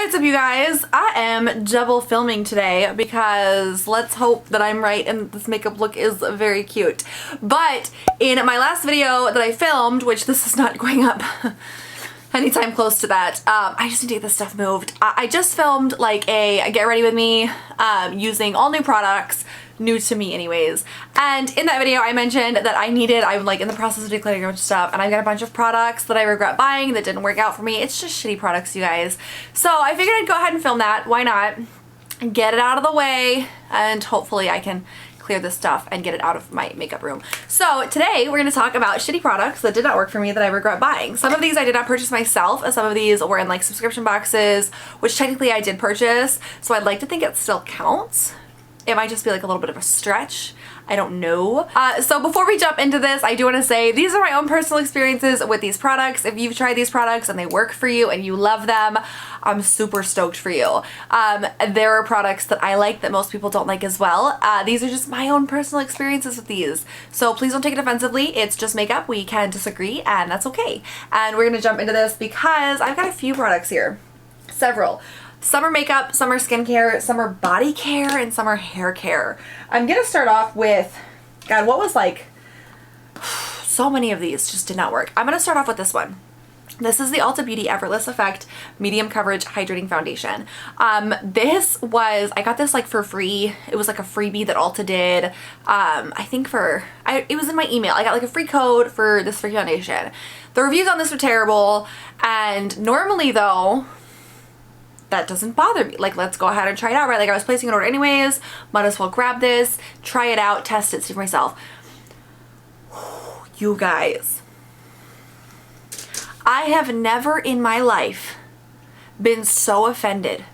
What's up, you guys? I am double filming today because let's hope that I'm right and this makeup look is very cute. But in my last video that I filmed, which this is not going up anytime close to that, I just need to get this stuff moved. I just filmed like a get ready with me using all new products, new to me anyways. And in that video I mentioned that I'm like in the process of decluttering a bunch of stuff, and I've got a bunch of products that I regret buying that didn't work out for me. It's just shitty products, you guys. So I figured I'd go ahead and film that. Why not? Get it out of the way, and hopefully I can clear this stuff and get it out of my makeup room. So today we're going to talk about shitty products that did not work for me that I regret buying. Some of these I did not purchase myself, and some of these were in like subscription boxes, which technically I did purchase, so I'd like to think it still counts. It might just be like a little bit of a stretch. I don't know. So before we jump into this, I do want to say these are my own personal experiences with these products. If you've tried these products and they work for you and you love them, I'm super stoked for you. There are products that I like that most people don't like as well. These are just my own personal experiences with these. So please don't take it offensively. It's just makeup. We can disagree, and that's okay. And we're gonna jump into this because I've got a few products here. Several. Some are makeup, some are skincare, some are body care, and some are hair care. I'm gonna start off with, God, what was like, so many of these just did not work. I'm gonna start off with this one. This is the Ulta Beauty Effortless Effect Medium Coverage Hydrating Foundation. I got this like for free. It was like a freebie that Ulta did. I think it was in my email. I got like a free code for this free foundation. The reviews on this were terrible, and normally though, that doesn't bother me. Like, let's go ahead and try it out, right? Like, I was placing an order anyways, might as well grab this, try it out, test it, see for myself. You guys, I have never in my life been so offended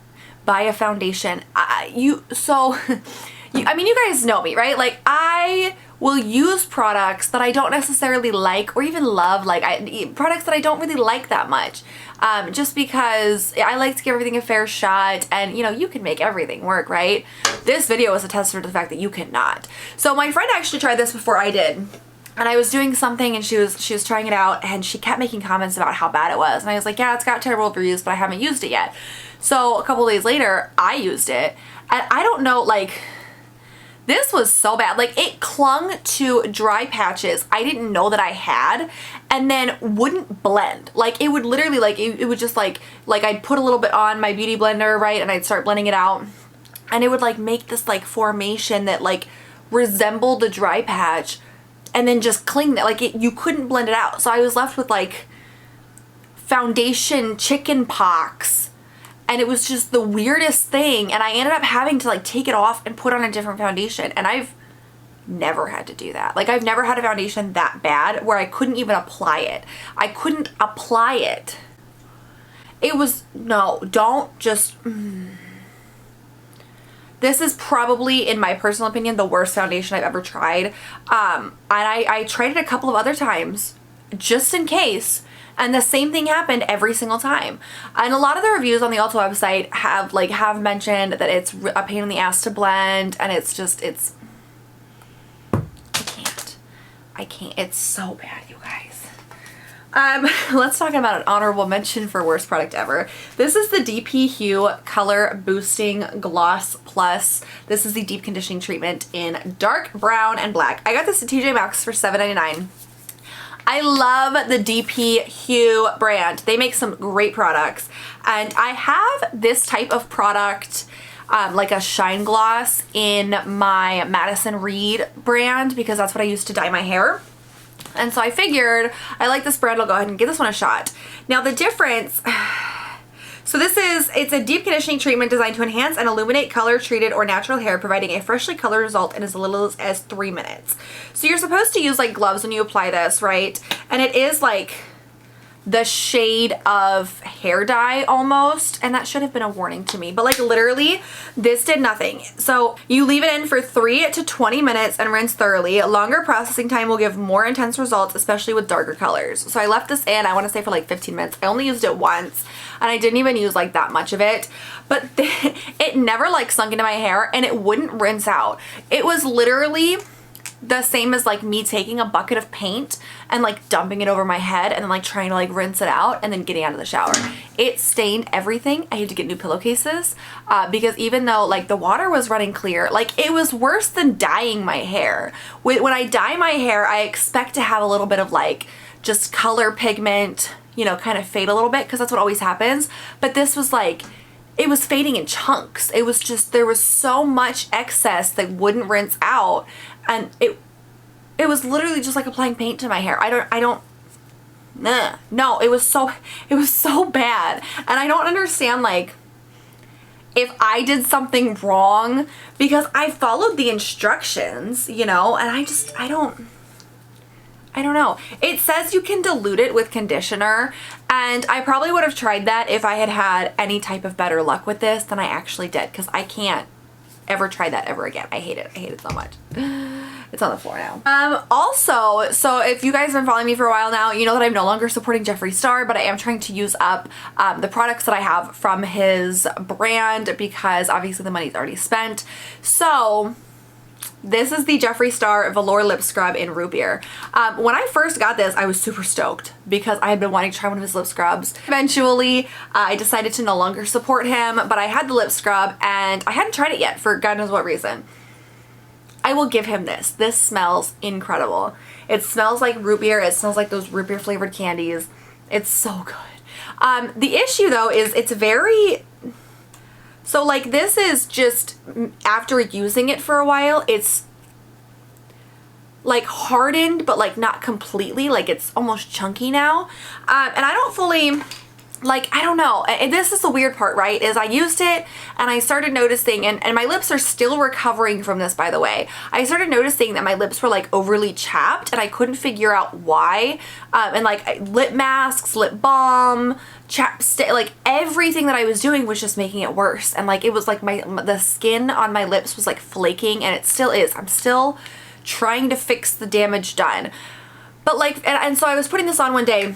by a foundation. I mean, you guys know me, right? Like, I will use products that I don't necessarily like or even love, like products that I don't really like that much, just because I like to give everything a fair shot, and you know, you can make everything work, right? This video is a testament to the fact that you cannot. So my friend actually tried this before I did, and I was doing something and she was trying it out, and she kept making comments about how bad it was, and I was like, yeah, it's got terrible reviews, but I haven't used it yet. So a couple days later I used it, and I don't know, like, this was so bad. Like, it clung to dry patches I didn't know that I had, and then wouldn't blend. Like, it would literally, like, it would just like I'd put a little bit on my beauty blender, right, and I'd start blending it out, and it would like make this like formation that like resembled a dry patch, and then just cling there. Like, you couldn't blend it out. So I was left with like foundation chicken pox. And it was just the weirdest thing, and I ended up having to like take it off and put on a different foundation, and I've never had to do that. Like, I've never had a foundation that bad where I couldn't even apply it. I couldn't apply it. It was, no, don't just, This is probably, in my personal opinion, the worst foundation I've ever tried. And I tried it a couple of other times just in case, and the same thing happened every single time. And a lot of the reviews on the Ulta website have mentioned that it's a pain in the ass to blend, and I can't. It's so bad, you guys. Let's talk about an honorable mention for worst product ever. This is the dpHue Color Boosting Gloss Plus. This is the deep conditioning treatment in dark brown and black. I got this at TJ Maxx for $7.99. I love the dpHue brand. They make some great products, and I have this type of product, like a shine gloss, in my Madison Reed brand because that's what I used to dye my hair. And so I figured I like this brand, I'll go ahead and give this one a shot. Now the difference, so it's a deep conditioning treatment designed to enhance and illuminate color treated or natural hair, providing a freshly colored result in as little as 3 minutes. So you're supposed to use like gloves when you apply this, right? And it is like the shade of hair dye almost, and that should have been a warning to me, but like literally this did nothing. So you leave it in for 3 to 20 minutes and rinse thoroughly. Longer processing time will give more intense results, especially with darker colors. So I left this in, I want to say, for like 15 minutes. I only used it once, and I didn't even use like that much of it, but it never like sunk into my hair, and it wouldn't rinse out. It was literally the same as like me taking a bucket of paint and like dumping it over my head and then like trying to like rinse it out and then getting out of the shower. It stained everything. I had to get new pillowcases because even though like the water was running clear, like it was worse than dyeing my hair. When I dye my hair, I expect to have a little bit of like just color pigment, you know, kind of fade a little bit because that's what always happens. But this was like, it was fading in chunks. It was just, there was so much excess that wouldn't rinse out, and it was literally just like applying paint to my hair. No, it was so bad. And I don't understand like if I did something wrong because I followed the instructions, you know, and I don't know. It says you can dilute it with conditioner, and I probably would have tried that if I had had any type of better luck with this than I actually did, because I can't ever try that ever again. I hate it. I hate it so much. It's on the floor now. Also, so if you guys have been following me for a while now, you know that I'm no longer supporting Jeffree Star, but I am trying to use up the products that I have from his brand because obviously the money's already spent. So this is the Jeffree Star Velour Lip Scrub in Rootbeer. When I first got this, I was super stoked because I had been wanting to try one of his lip scrubs. Eventually, I decided to no longer support him, but I had the lip scrub and I hadn't tried it yet for God knows what reason. I will give him this. This smells incredible. It smells like root beer. It smells like those root beer flavored candies. It's so good. The issue though is it's very... So like this is just, after using it for a while, it's like hardened, but like not completely, like it's almost chunky now. And I don't fully, like, I don't know. And this is the weird part, right? Is I used it and I started noticing, and my lips are still recovering from this, by the way. I started noticing that my lips were like overly chapped and I couldn't figure out why. And like lip masks, lip balm, chapstick, like everything that I was doing was just making it worse. And like it was like the skin on my lips was like flaking, and it still is. I'm still trying to fix the damage done. But like, and so I was putting this on one day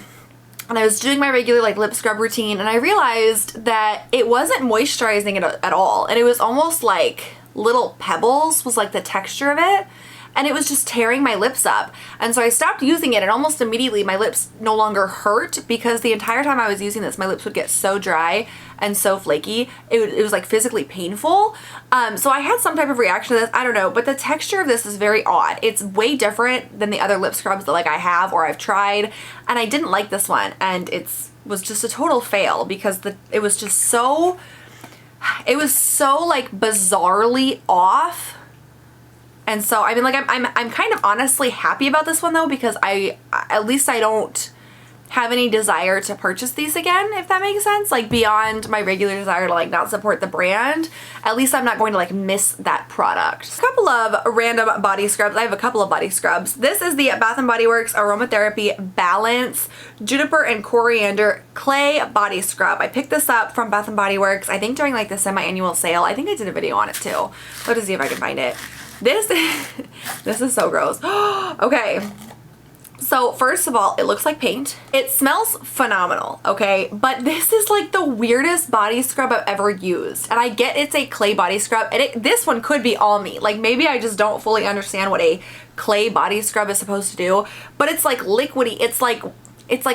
and I was doing my regular like lip scrub routine, and I realized that it wasn't moisturizing it at all, and it was almost like little pebbles was like the texture of it, and it was just tearing my lips up. And so I stopped using it, and almost immediately my lips no longer hurt, because the entire time I was using this my lips would get so dry and so flaky. It was like physically painful. So I had some type of reaction to this, I don't know, but the texture of this is very odd. It's way different than the other lip scrubs that like I have or I've tried, and I didn't like this one, and was just a total fail because it was just so, it was so like bizarrely off. And so I mean, like I'm kind of honestly happy about this one though, because at least I don't have any desire to purchase these again, if that makes sense. Like beyond my regular desire to like not support the brand, at least I'm not going to like miss that product. A couple of random body scrubs. I have a couple of body scrubs. This is the Bath & Body Works Aromatherapy Balance Juniper and Coriander Clay Body Scrub. I picked this up from Bath & Body Works, I think during like the semi-annual sale. I think I did a video on it too. Let's see if I can find it. This is so gross. Okay. So first of all, it looks like paint. It smells phenomenal, okay? But this is like the weirdest body scrub I've ever used. And I get it's a clay body scrub, and this one could be all me. Like maybe I just don't fully understand what a clay body scrub is supposed to do, but it's like liquidy. It's like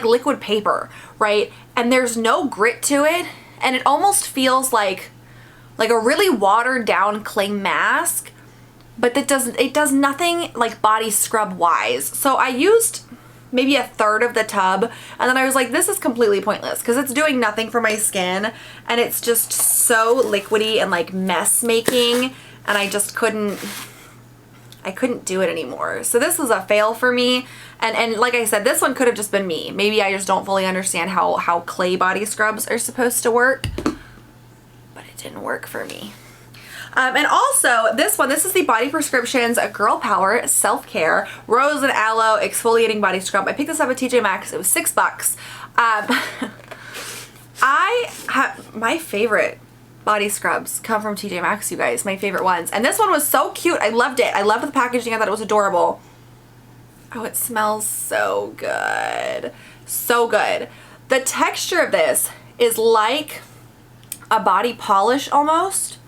liquid paper, right? And there's no grit to it, and it almost feels like a really watered down clay mask. But it does nothing like body scrub wise. So I used maybe a third of the tub, and then I was like, this is completely pointless because it's doing nothing for my skin, and it's just so liquidy and like mess making, and I just couldn't do it anymore. So this was a fail for me. And like I said, this one could have just been me. Maybe I just don't fully understand how clay body scrubs are supposed to work, but it didn't work for me. And also this is the Body Prescriptions Girl Power Self-Care Rose and Aloe Exfoliating Body Scrub. I picked this up at TJ Maxx. It was $6. My favorite body scrubs come from TJ Maxx, you guys. My favorite ones. And this one was so cute. I loved it. I loved the packaging. I thought it was adorable. Oh, it smells so good. So good. The texture of this is like a body polish almost,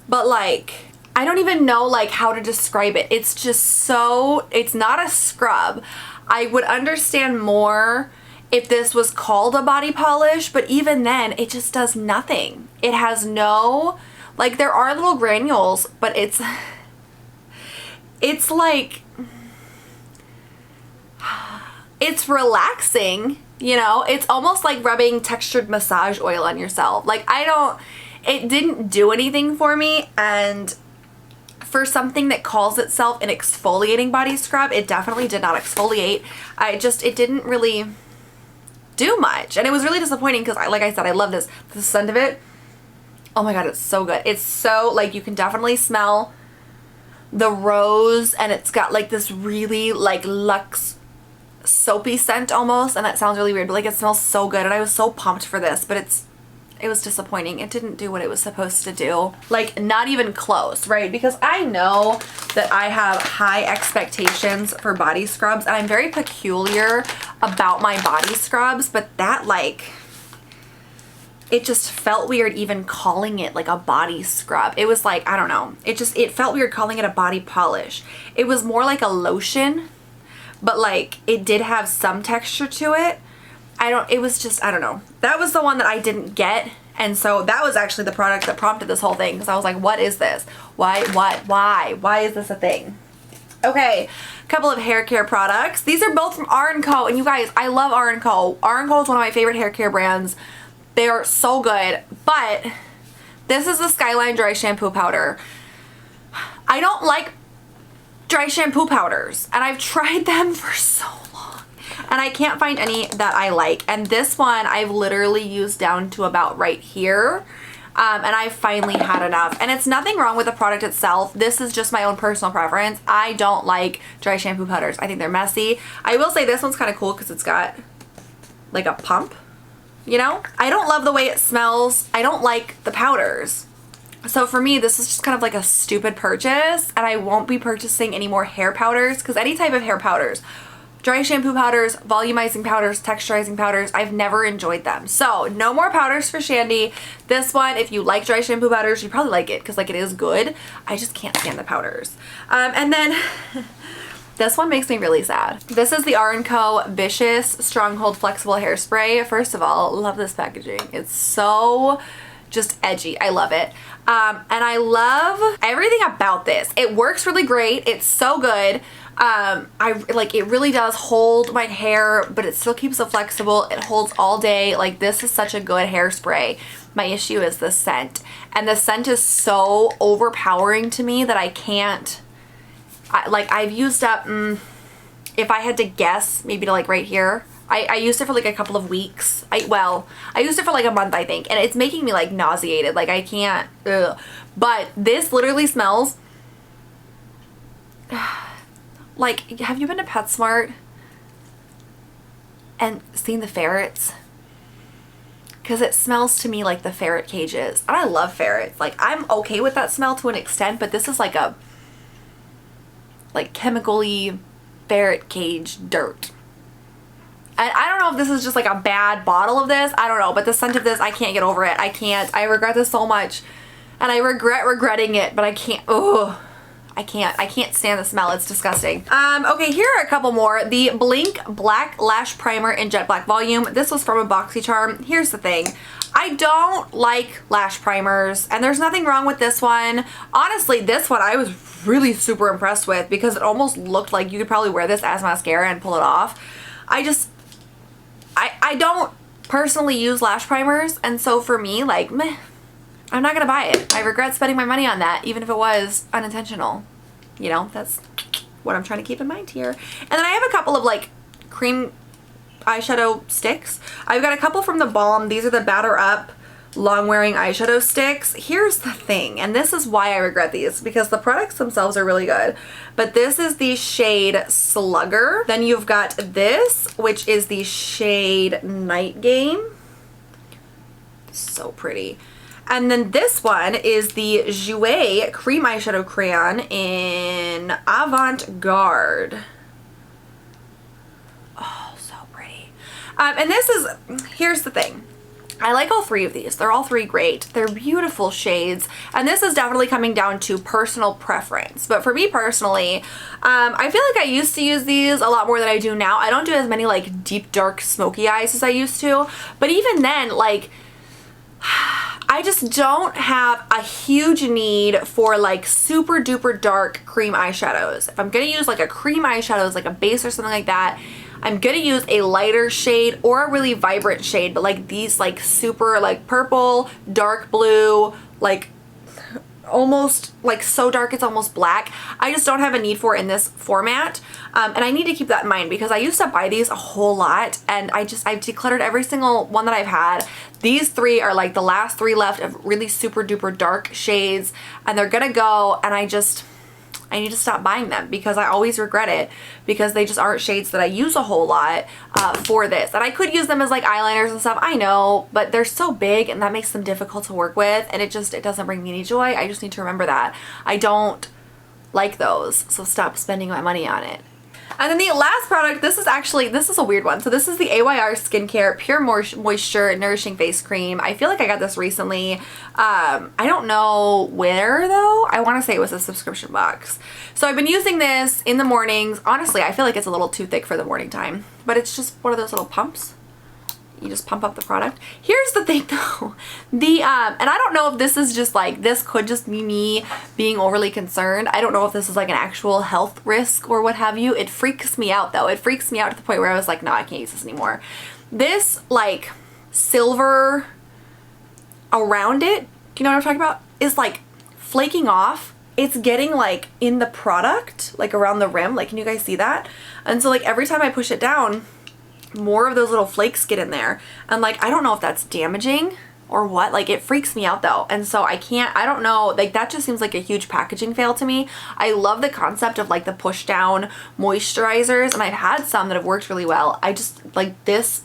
but like I don't even know like how to describe it. It's just so, it's not a scrub. I would understand more if this was called a body polish, but even then it just does nothing. It has no, like there are little granules, but it's like, it's relaxing, you know? It's almost like rubbing textured massage oil on yourself. Like it didn't do anything for me, and for something that calls itself an exfoliating body scrub, it definitely did not exfoliate. It didn't really do much, and it was really disappointing because like I said, I love this. The scent of it, oh my god, it's so good. It's so, like, you can definitely smell the rose, and it's got like this really like luxe soapy scent almost, and that sounds really weird, but like it smells so good, and I was so pumped for this, but it was disappointing. It didn't do what it was supposed to do. Like, not even close, right? Because I know that I have high expectations for body scrubs, and I'm very peculiar about my body scrubs, but that, like, it just felt weird even calling it like a body scrub. It was like, I don't know. It felt weird calling it a body polish. It was more like a lotion, but like it did have some texture to it. It was just, I don't know. That was the one that I didn't get. And so that was actually the product that prompted this whole thing, because I was like, what is this? Why is this a thing? Okay, a couple of hair care products. These are both from R & Co. And you guys, I love R & Co. R & Co is one of my favorite hair care brands. They are so good. But this is the Skyline Dry Shampoo Powder. I don't like dry shampoo powders, and I've tried them for so long, and I can't find any that I like. And this one I've literally used down to about right here, and I finally had enough. And it's nothing wrong with the product itself. This is just my own personal preference. I don't like dry shampoo powders. I think they're messy. I will say this one's kind of cool because it's got like a pump, you know? I don't love the way it smells. I don't like the powders. So for me, this is just kind of like a stupid purchase, and I won't be purchasing any more hair powders, because any type of hair powders, dry shampoo powders, volumizing powders, texturizing powders, I've never enjoyed them. So no more powders for Shandy. This one, if you like dry shampoo powders, you probably like it because like it is good. I just can't stand the powders. And then this one makes me really sad. This is the R & Co. Vicious Stronghold Flexible Hairspray. First of all, love this packaging. It's so just edgy. I love it. And I love everything about this. It works really great. It's so good. It really does hold my hair, but it still keeps it flexible. It holds all day. Like, this is such a good hairspray. My issue is the scent, and the scent is so overpowering to me that I can't, I've used up, if I had to guess, maybe to like right here, I used it for like a couple of weeks. I used it for like a month, I think, and it's making me like nauseated. Like, I can't, ugh. But this literally smells like, have you been to PetSmart and seen the ferrets? Because it smells to me like the ferret cages. And I love ferrets. Like, I'm okay with that smell to an extent, but this is like a chemically ferret cage dirt. And I don't know if this is just like a bad bottle of this. I don't know, but the scent of this, I can't get over it. I can't. I regret this so much, and I regret regretting it, but I can't. Ugh. I can't stand the smell. It's disgusting. Okay, here are a couple more. The Blinc Black Lash Primer in Jet Black Volume. This was from a BoxyCharm. Here's the thing. I don't like lash primers, and there's nothing wrong with this one. Honestly, this one I was really super impressed with because it almost looked like you could probably wear this as mascara and pull it off. I don't personally use lash primers, and so for me, like, meh. I'm not gonna buy it. I regret spending my money on that, even if it was unintentional. You know, that's what I'm trying to keep in mind here. And then I have a couple of like cream eyeshadow sticks. I've got a couple from the Balm. These are the Batter Up long wearing eyeshadow sticks. Here's the thing, and this is why I regret these, because the products themselves are really good. But this is the shade Slugger. Then you've got this, which is the shade Night Game. So pretty. And then this one is the Jouer Cream Eyeshadow Crayon in Avant Garde. Oh, so pretty. And this is, here's the thing. I like all three of these. They're all three great. They're beautiful shades. And this is definitely coming down to personal preference. But for me personally, I feel like I used to use these a lot more than I do now. I don't do as many like deep, dark, smoky eyes as I used to. But even then, like, I just don't have a huge need for like super duper dark cream eyeshadows. If I'm gonna use like a cream eyeshadow as like a base or something like that, I'm gonna use a lighter shade or a really vibrant shade, but like these like super like purple, dark blue, like almost like so dark it's almost black. I just don't have a need for it in this format. And I need to keep that in mind because I used to buy these a whole lot and I've decluttered every single one that I've had. These three are like the last three left of really super duper dark shades and they're gonna go, and I need to stop buying them because I always regret it because they just aren't shades that I use a whole lot for this. And I could use them as like eyeliners and stuff, I know, but they're so big and that makes them difficult to work with, and it doesn't bring me any joy. I just need to remember that. I don't like those, so stop spending my money on it. And then the last product, this is a weird one. So this is the AYR Skincare Pure Moisture Nourishing Face Cream. I feel like I got this recently. I don't know where though. I want to say it was a subscription box. So I've been using this in the mornings. Honestly, I feel like it's a little too thick for the morning time, but it's just one of those little pumps. You just pump up the product. Here's the thing though, and I don't know if this is just like, this could just be me being overly concerned. I don't know if this is like an actual health risk or what have you. It freaks me out though. It freaks me out to the point where I was like, no, I can't use this anymore. This like silver around it, do you know what I'm talking about? Is like flaking off. It's getting like in the product, like around the rim. Like, can you guys see that? And so like every time I push it down, more of those little flakes get in there, and like I don't know if that's damaging or what. Like, it freaks me out though, and so I don't know, like that just seems like a huge packaging fail to me. I love the concept of like the push down moisturizers, and I've had some that have worked really well. I just like this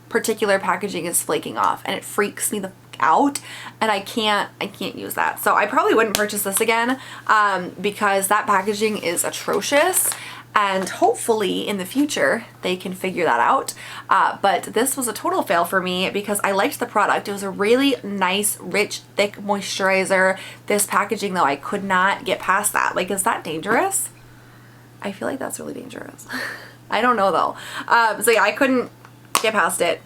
particular packaging is flaking off and it freaks me the out, and I can't use that. So I probably wouldn't purchase this again because that packaging is atrocious. And hopefully in the future they can figure that out. But this was a total fail for me because I liked the product. It was a really nice, rich, thick moisturizer. This packaging though, I could not get past that. Like, is that dangerous? I feel like that's really dangerous. I don't know though. So yeah, I couldn't get past it.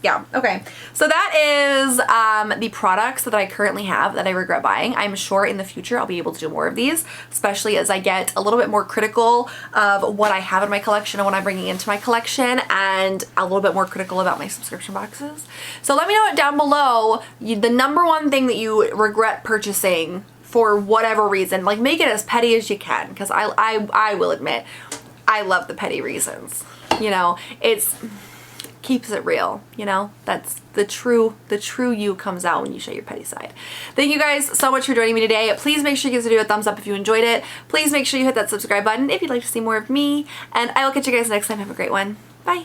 Yeah, okay. So that is the products that I currently have that I regret buying. I'm sure in the future I'll be able to do more of these, especially as I get a little bit more critical of what I have in my collection and what I'm bringing into my collection, and a little bit more critical about my subscription boxes. So let me know down below the number one thing that you regret purchasing for whatever reason. Like, make it as petty as you can, because I will admit I love the petty reasons. You know, it's keeps it real, you know? That's the true you comes out when you show your petty side. Thank you guys so much for joining me today. Please make sure you give this video a thumbs up if you enjoyed it. Please make sure you hit that subscribe button if you'd like to see more of me, and I will catch you guys next time. Have a great one. Bye.